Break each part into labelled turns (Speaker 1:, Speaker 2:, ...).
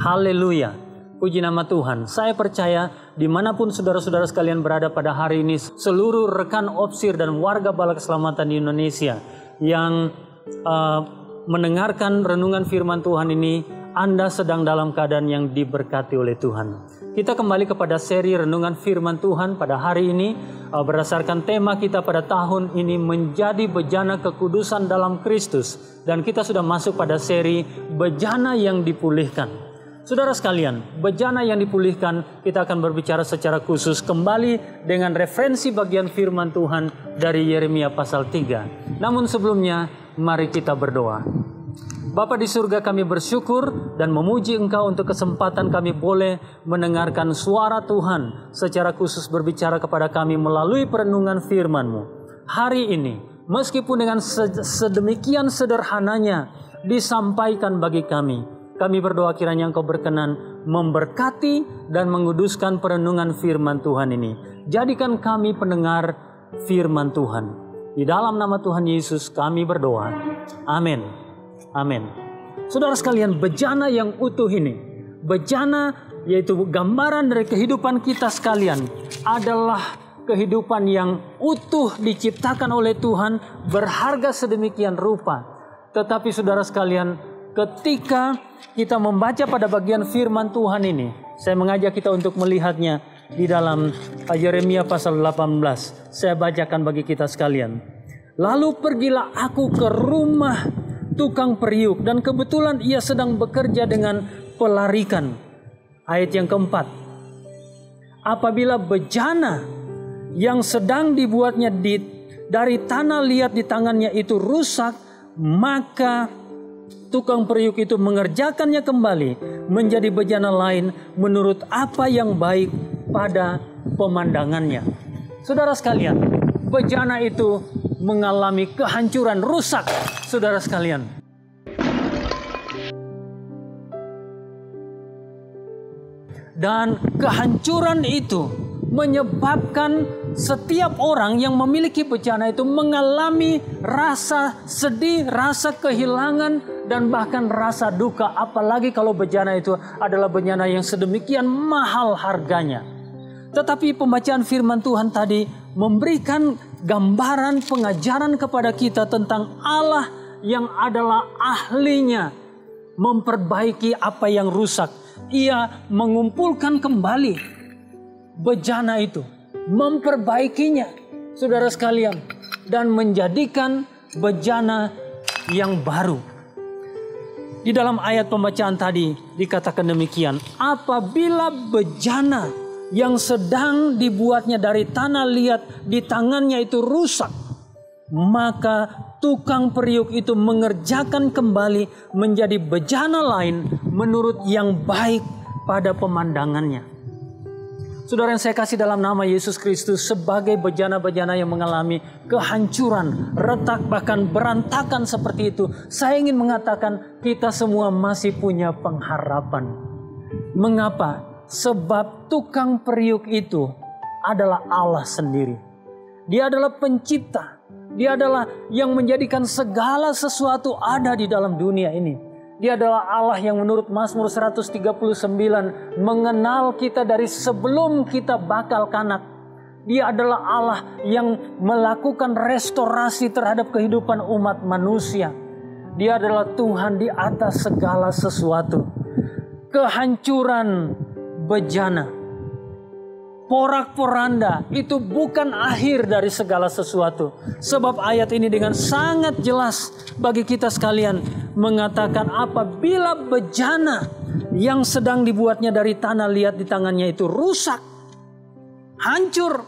Speaker 1: Haleluya, puji nama Tuhan. Saya percaya dimanapun saudara-saudara sekalian berada pada hari ini, seluruh rekan Opsir dan warga Bala Keselamatan di Indonesia yang mendengarkan renungan firman Tuhan ini, Anda sedang dalam keadaan yang diberkati oleh Tuhan. Kita kembali kepada seri renungan firman Tuhan pada hari ini, berdasarkan tema kita pada tahun ini, menjadi bejana kekudusan dalam Kristus. Dan kita sudah masuk pada seri bejana yang dipulihkan. Saudara sekalian, bejana yang dipulihkan, kita akan berbicara secara khusus kembali dengan referensi bagian firman Tuhan dari Yeremia pasal 3. Namun sebelumnya, mari kita berdoa. Bapa di surga, kami bersyukur dan memuji Engkau untuk kesempatan kami boleh mendengarkan suara Tuhan secara khusus berbicara kepada kami melalui perenungan firman-Mu. Hari ini, meskipun dengan sedemikian sederhananya disampaikan bagi kami berdoa kiranya Engkau berkenan memberkati dan menguduskan perenungan firman Tuhan ini. Jadikan kami pendengar firman Tuhan. Di dalam nama Tuhan Yesus kami berdoa. Amin. Amin. Saudara sekalian, bejana yang utuh ini, bejana yaitu gambaran dari kehidupan kita sekalian, adalah kehidupan yang utuh diciptakan oleh Tuhan, berharga sedemikian rupa. Tetapi saudara sekalian, ketika kita membaca pada bagian firman Tuhan ini, saya mengajak kita untuk melihatnya di dalam Yeremia pasal 18. Saya bacakan bagi kita sekalian. Lalu pergilah aku ke rumah tukang periuk, dan kebetulan ia sedang bekerja dengan pelarikan. Ayat yang keempat. Apabila bejana yang sedang dibuatnya dari tanah liat di tangannya itu rusak, maka tukang periuk itu mengerjakannya kembali menjadi bejana lain menurut apa yang baik pada pemandangannya. Saudara sekalian, bejana itu mengalami kehancuran, rusak, saudara sekalian. Dan kehancuran itu menyebabkan setiap orang yang memiliki bejana itu mengalami rasa sedih, rasa kehilangan, dan bahkan rasa duka. Apalagi kalau bejana itu adalah bejana yang sedemikian mahal harganya. Tetapi pembacaan firman Tuhan tadi memberikan gambaran pengajaran kepada kita tentang Allah yang adalah ahlinya memperbaiki apa yang rusak. Ia mengumpulkan kembali bejana itu, memperbaikinya, saudara sekalian, dan menjadikan bejana yang baru. Di dalam ayat pembacaan tadi dikatakan demikian, apabila bejana yang sedang dibuatnya dari tanah liat di tangannya itu rusak, maka tukang periuk itu mengerjakan kembali menjadi bejana lain menurut yang baik pada pemandangannya. Saudara yang saya kasih dalam nama Yesus Kristus, sebagai bejana-bejana yang mengalami kehancuran, retak, bahkan berantakan seperti itu, saya ingin mengatakan kita semua masih punya pengharapan. Mengapa? Sebab tukang periuk itu adalah Allah sendiri. Dia adalah pencipta. Dia adalah yang menjadikan segala sesuatu ada di dalam dunia ini. Dia adalah Allah yang menurut Mazmur 139 mengenal kita dari sebelum kita bakal kanak. Dia adalah Allah yang melakukan restorasi terhadap kehidupan umat manusia. Dia adalah Tuhan di atas segala sesuatu. Kehancuran bejana, porak-poranda itu bukan akhir dari segala sesuatu. Sebab ayat ini dengan sangat jelas bagi kita sekalian mengatakan apabila bejana yang sedang dibuatnya dari tanah liat di tangannya itu rusak, hancur,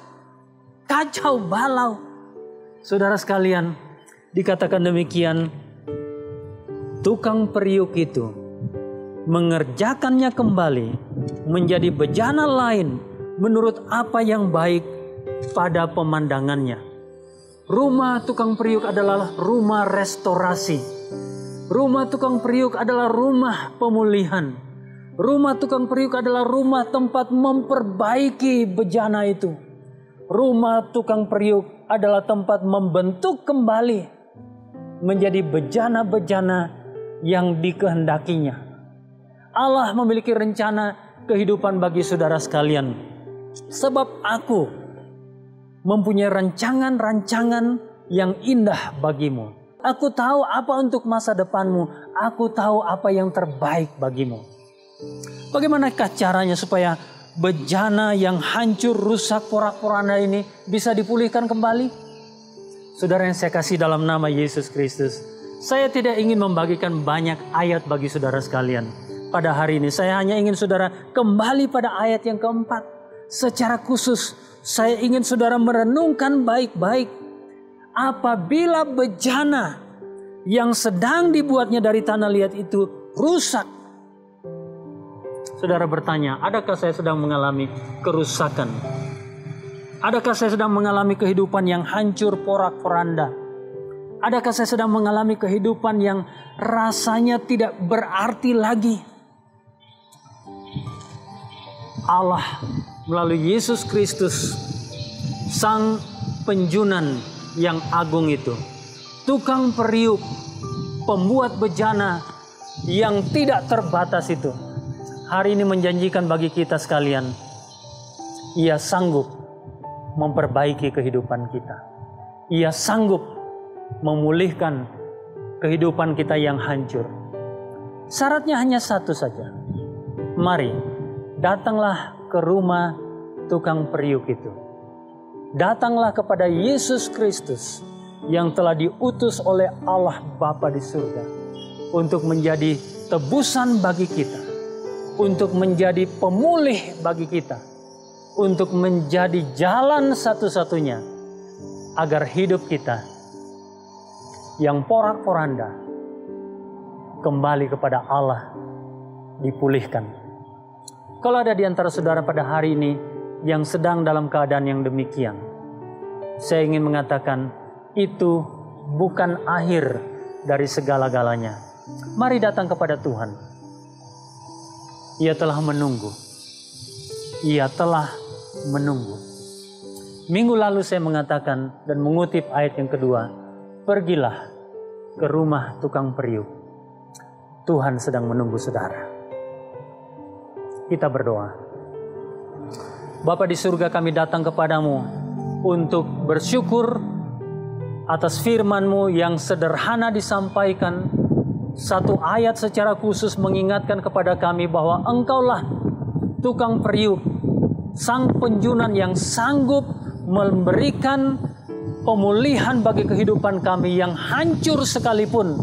Speaker 1: kacau balau. Saudara sekalian, dikatakan demikian, tukang periuk itu mengerjakannya kembali menjadi bejana lain menurut apa yang baik pada pemandangannya. Rumah tukang periuk adalah rumah restorasi. Rumah tukang periuk adalah rumah pemulihan. Rumah tukang periuk adalah rumah tempat memperbaiki bejana itu. Rumah tukang periuk adalah tempat membentuk kembali menjadi bejana-bejana yang dikehendakinya. Allah memiliki rencana kehidupan bagi saudara sekalian. Sebab aku mempunyai rancangan-rancangan yang indah bagimu. Aku tahu apa untuk masa depanmu. Aku tahu apa yang terbaik bagimu. Bagaimanakah caranya supaya bejana yang hancur, rusak, porak-poranda ini bisa dipulihkan kembali? Saudara yang saya kasih dalam nama Yesus Kristus, saya tidak ingin membagikan banyak ayat bagi saudara sekalian. Pada hari ini saya hanya ingin saudara kembali pada ayat yang keempat. Secara khusus saya ingin saudara merenungkan baik-baik. Apabila bejana yang sedang dibuatnya dari tanah liat itu rusak. Saudara bertanya, adakah saya sedang mengalami kerusakan? Adakah saya sedang mengalami kehidupan yang hancur porak-poranda? Adakah saya sedang mengalami kehidupan yang rasanya tidak berarti lagi? Allah melalui Yesus Kristus, Sang Penjunan yang agung itu, tukang periuk, pembuat bejana yang tidak terbatas itu, hari ini menjanjikan bagi kita sekalian, Ia sanggup memperbaiki kehidupan kita. Ia sanggup memulihkan kehidupan kita yang hancur. Syaratnya hanya satu saja. Mari, datanglah ke rumah tukang periuk itu. Datanglah kepada Yesus Kristus yang telah diutus oleh Allah Bapa di surga untuk menjadi tebusan bagi kita, untuk menjadi pemulih bagi kita, untuk menjadi jalan satu-satunya agar hidup kita yang porak-poranda kembali kepada Allah dipulihkan. Kalau ada di antara saudara pada hari ini yang sedang dalam keadaan yang demikian, saya ingin mengatakan itu bukan akhir dari segala-galanya. Mari datang kepada Tuhan. Ia telah menunggu. Ia telah menunggu. Minggu lalu saya mengatakan dan mengutip ayat yang kedua, pergilah ke rumah tukang periuk. Tuhan sedang menunggu saudara. Kita berdoa. Bapa di surga, kami datang kepadamu untuk bersyukur atas firman-Mu yang sederhana disampaikan. Satu ayat secara khusus mengingatkan kepada kami bahwa Engkaulah tukang periuk, Sang Penjunan yang sanggup memberikan pemulihan bagi kehidupan kami yang hancur sekalipun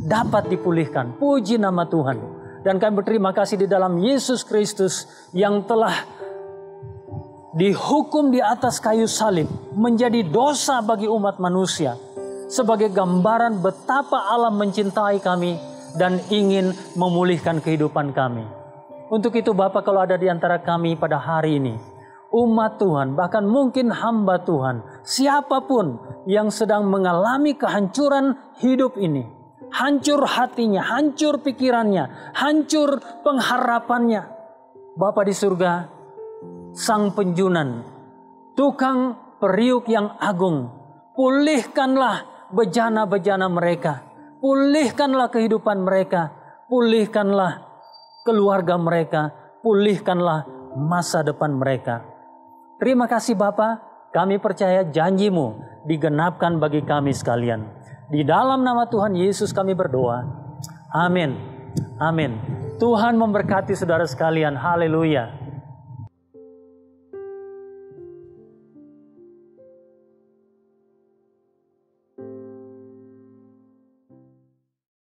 Speaker 1: dapat dipulihkan. Puji nama Tuhan. Dan kami berterima kasih di dalam Yesus Kristus yang telah dihukum di atas kayu salib menjadi dosa bagi umat manusia, sebagai gambaran betapa Allah mencintai kami dan ingin memulihkan kehidupan kami. Untuk itu Bapa, kalau ada di antara kami pada hari ini, umat Tuhan, bahkan mungkin hamba Tuhan, siapapun yang sedang mengalami kehancuran hidup ini, hancur hatinya, hancur pikirannya, hancur pengharapannya, Bapa di surga, Sang Penjunan, tukang periuk yang agung, pulihkanlah bejana-bejana mereka, pulihkanlah kehidupan mereka, pulihkanlah keluarga mereka, pulihkanlah masa depan mereka. Terima kasih Bapa, kami percaya janji-Mu digenapkan bagi kami sekalian. Di dalam nama Tuhan Yesus kami berdoa. Amin. Amin. Tuhan memberkati saudara sekalian. Haleluya.